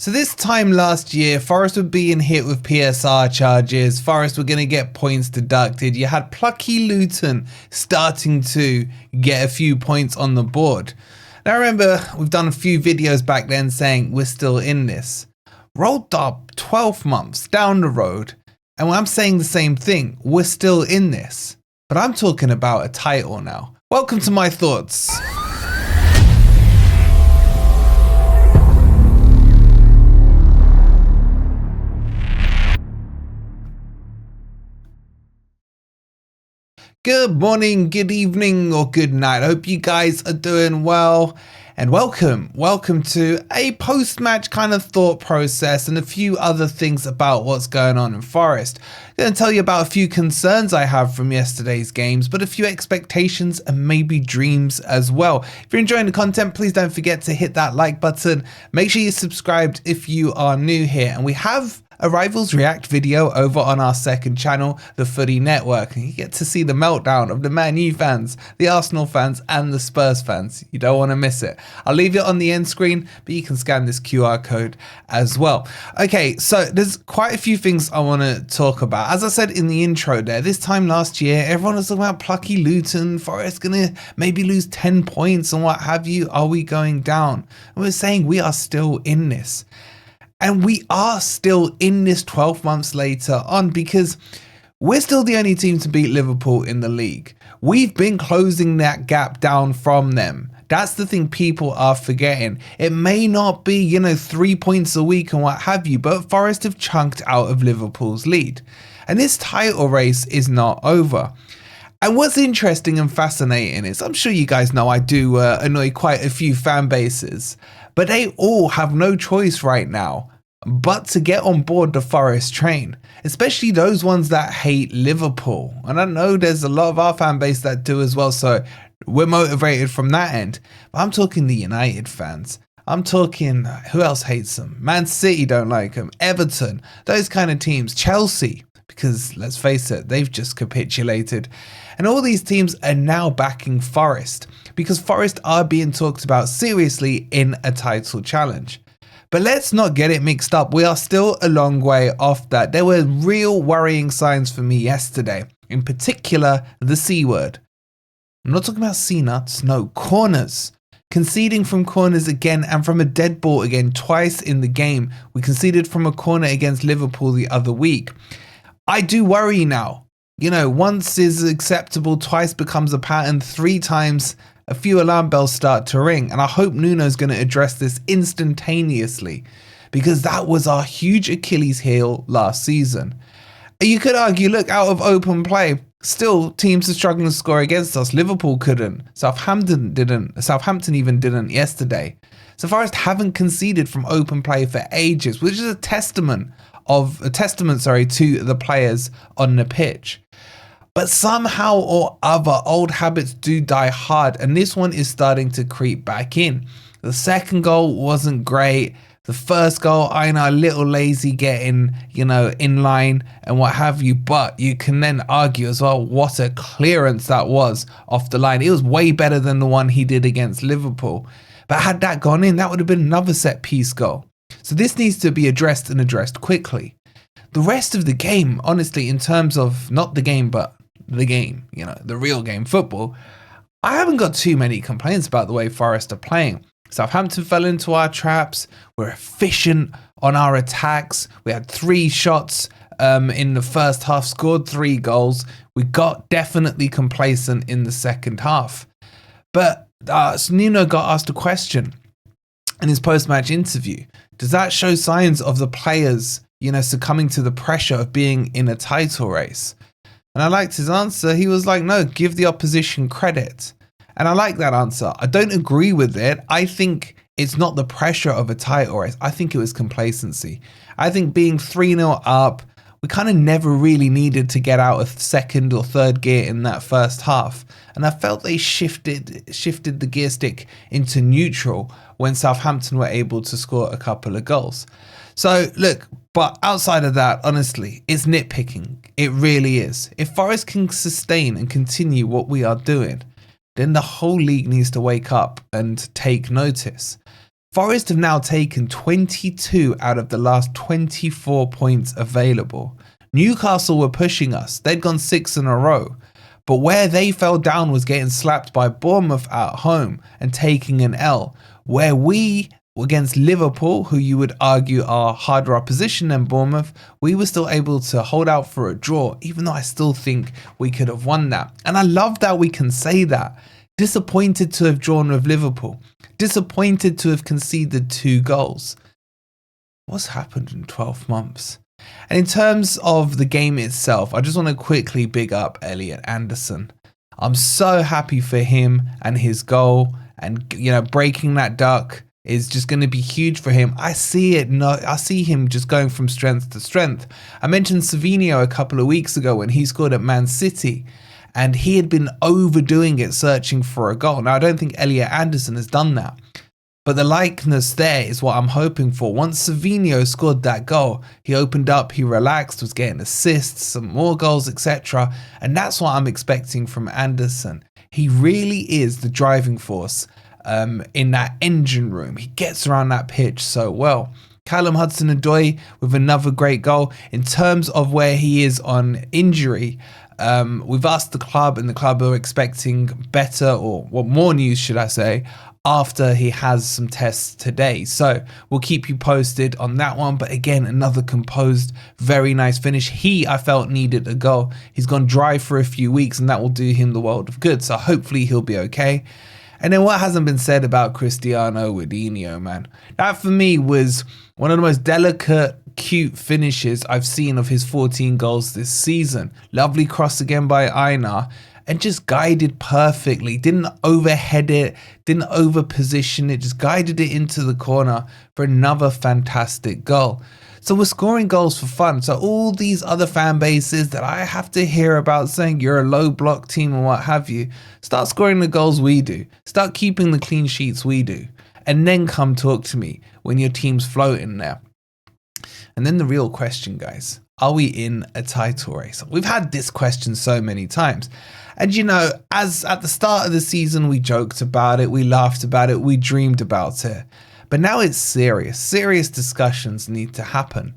So this time last year, Forest were being hit with PSR charges. Forest were going to get points deducted. You had plucky Luton starting to get a few points on the board. Now remember, we've done a few videos back then saying we're still in this. Rolled up 12 months down the road, and I'm saying the same thing. We're still in this. But I'm talking about a title now. Welcome to my thoughts. Good morning, good evening, or good night. I hope you guys are doing well. And welcome to a post-match kind of thought process and a few other things about what's going on in Forest. I'm going to tell you about a few concerns I have from yesterday's games, but a few expectations and maybe dreams as well. If you're enjoying the content, please don't forget to hit that like button. Make sure you're subscribed if you are new here. And we have a Rivals React video over on our second channel, the Footy Network, and you get to see the meltdown of the Man U fans, the Arsenal fans, and the Spurs fans. You don't want to miss it. I'll leave it on the end screen, but you can scan this QR code as well. Okay, so there's quite a few things I want to talk about. As I said in the intro there, this time last year, everyone was talking about plucky Luton, Forest gonna maybe lose 10 points and what have you. Are we going down? And we're saying we are still in this. And we are still in this 12 months later on because we're still the only team to beat Liverpool in the league. We've been closing that gap down from them. That's the thing people are forgetting. It may not be, 3 points a week and what have you, but Forest have chunked out of Liverpool's lead. And this title race is not over. And what's interesting and fascinating is, I'm sure you guys know I do annoy quite a few fan bases, but they all have no choice right now but to get on board the Forest train, especially those ones that hate Liverpool. And I know there's a lot of our fan base that do as well, so we're motivated from that end. But I'm talking the United fans. I'm talking, who else hates them? Man City don't like them. Everton, those kind of teams. Chelsea, because let's face it, they've just capitulated. And all these teams are now backing Forest because Forest are being talked about seriously in a title challenge. But let's not get it mixed up. We are still a long way off that. There were real worrying signs for me yesterday, in particular the C word. I'm not talking about C-nuts, no, corners. Conceding from corners again and from a dead ball again twice in the game. We conceded from a corner against Liverpool the other week. I do worry now. Once is acceptable, twice becomes a pattern, 3 times a few alarm bells start to ring. And I hope Nuno's going to address this instantaneously because that was our huge Achilles heel last season. You could argue, look, out of open play, still teams are struggling to score against us. Liverpool couldn't. Southampton didn't. Southampton even didn't yesterday. So Forest haven't conceded from open play for ages, which is a testament to the players on the pitch. But somehow or other, old habits do die hard, and this one is starting to creep back in. The second goal wasn't great. The first goal, I know, a little lazy getting, in line and what have you, but you can then argue as well what a clearance that was off the line. It was way better than the one he did against Liverpool. But had that gone in, that would have been another set piece goal. So this needs to be addressed and addressed quickly. The rest of the game, honestly, in terms of not the game, but the game, the real game, football, I haven't got too many complaints about the way Forest are playing. Southampton fell into our traps. We're efficient on our attacks. We had 3 shots in the first half, scored 3 goals. We got definitely complacent in the second half. But Nuno got asked a question in his post-match interview. Does that show signs of the players, succumbing to the pressure of being in a title race? And I liked his answer. He was like, no, give the opposition credit. And I like that answer. I don't agree with it. I think it's not the pressure of a title race. I think it was complacency. I think being 3-0 up, we kind of never really needed to get out of second or third gear in that first half. And I felt they shifted the gear stick into neutral when Southampton were able to score a couple of goals. So look, but outside of that, honestly, it's nitpicking. It really is. If Forest can sustain and continue what we are doing, then the whole league needs to wake up and take notice. Forest have now taken 22 out of the last 24 points available. Newcastle were pushing us. They'd gone 6 in a row. But where they fell down was getting slapped by Bournemouth at home and taking an L. Where we, against Liverpool, who you would argue are harder opposition than Bournemouth, we were still able to hold out for a draw, even though I still think we could have won that. And I love that we can say that. Disappointed to have drawn with Liverpool. Disappointed to have conceded 2 goals. What's happened in 12 months? And in terms of the game itself, I just want to quickly big up Elliot Anderson. I'm so happy for him and his goal, and breaking that duck is just going to be huge for him. I see him just going from strength to strength. I mentioned Savinho a couple of weeks ago when he scored at Man City, and he had been overdoing it, searching for a goal. Now, I don't think Elliot Anderson has done that, but the likeness there is what I'm hoping for. Once Savinho scored that goal, he opened up, he relaxed, was getting assists, some more goals, etc. And that's what I'm expecting from Anderson. He really is the driving force in that engine room. He gets around that pitch so well. Callum Hudson-Odoi with another great goal. In terms of where he is on injury, we've asked the club, and the club are expecting better, or more news should I say, after he has some tests today. So we'll keep you posted on that one. But again, another composed, very nice finish. I felt needed a goal. He's gone dry for a few weeks, and that will do him the world of good. So hopefully he'll be okay. And then what hasn't been said about Cristiano Ronaldo, man? That for me was one of the most delicate, cute finishes I've seen of his 14 goals this season. Lovely cross again by Einar, and just guided perfectly. Didn't overhead it, didn't overposition it, just guided it into the corner for another fantastic goal. So we're scoring goals for fun. So all these other fan bases that I have to hear about saying you're a low block team and what have you, start scoring the goals we do. Start keeping the clean sheets we do. And then come talk to me when your team's floating there. And then the real question, guys, are we in a title race? We've had this question so many times. And as at the start of the season, we joked about it, we laughed about it, we dreamed about it. But now it's serious. Serious discussions need to happen.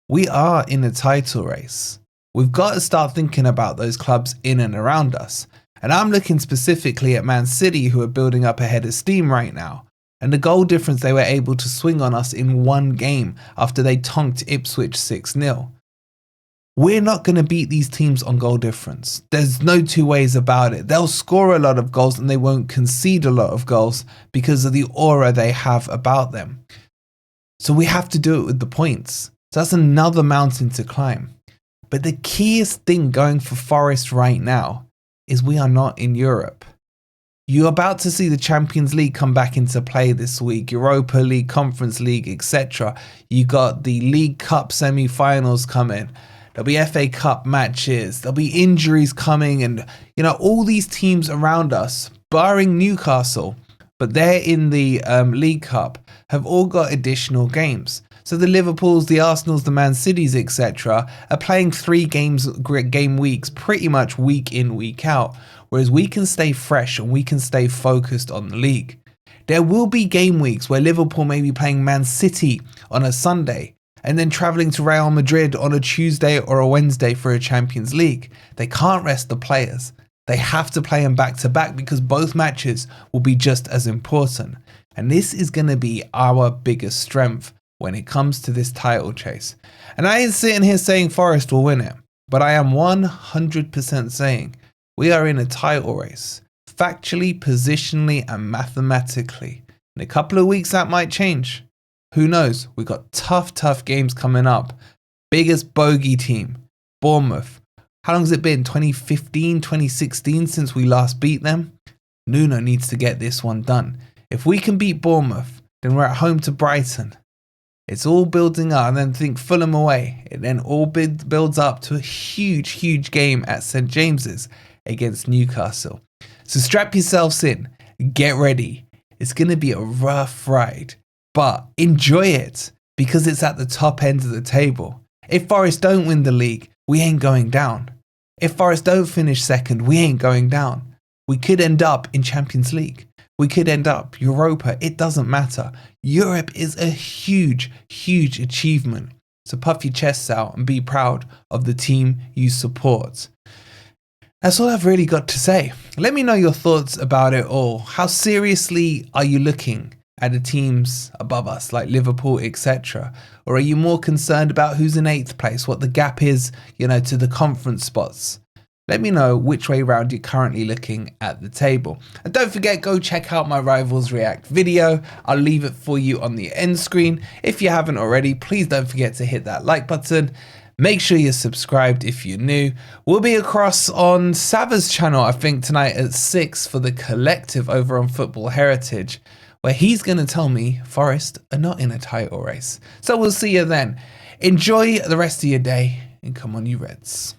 We are in a title race. We've got to start thinking about those clubs in and around us. And I'm looking specifically at Man City, who are building up a head of steam right now. And the goal difference they were able to swing on us in one game after they tonked Ipswich 6-0. We're not going to beat these teams on goal difference. There's no two ways about it. They'll score a lot of goals and they won't concede a lot of goals because of the aura they have about them. So we have to do it with the points. So that's another mountain to climb. But the keyest thing going for Forest right now is we are not in Europe. You're about to see the Champions League come back into play this week, Europa League, Conference League, etc. You got the League Cup semi-finals coming. There'll be FA Cup matches. There'll be injuries coming, and all these teams around us, barring Newcastle, but they're in the League Cup, have all got additional games. So the Liverpools, the Arsenals, the Man Cities, etc. are playing 3 game weeks pretty much week in, week out. Whereas we can stay fresh and we can stay focused on the league. There will be game weeks where Liverpool may be playing Man City on a Sunday and then travelling to Real Madrid on a Tuesday or a Wednesday for a Champions League. They can't rest the players. They have to play them back to back because both matches will be just as important. And this is going to be our biggest strength when it comes to this title chase. And I ain't sitting here saying Forest will win it, but I am 100% saying we are in a title race, factually, positionally, and mathematically. In a couple of weeks, that might change. Who knows? We've got tough games coming up. Biggest bogey team, Bournemouth. How long has it been? 2015, 2016 since we last beat them? Nuno needs to get this one done. If we can beat Bournemouth, then we're at home to Brighton. It's all building up, and then think Fulham away. It then all builds up to a huge game at St James's against Newcastle. So strap yourselves in, get ready. It's going to be a rough ride, but enjoy it because it's at the top end of the table. If Forest don't win the league, we ain't going down. If Forest don't finish second, we ain't going down. We could end up in Champions League. We could end up Europa. It doesn't matter. Europe is a huge, huge achievement. So puff your chests out and be proud of the team you support. That's all I've really got to say. Let me know your thoughts about it all. How seriously are you looking at the teams above us, like Liverpool, etc.? Or are you more concerned about who's in 8th place, what the gap is, to the conference spots? Let me know which way round you're currently looking at the table. And don't forget, go check out my Rivals React video. I'll leave it for you on the end screen. If you haven't already, please don't forget to hit that like button. Make sure you're subscribed if you're new. We'll be across on Sava's channel, I think, tonight at 6 for the collective over on Football Heritage, where he's going to tell me Forest are not in a title race. So we'll see you then. Enjoy the rest of your day, and come on, you Reds.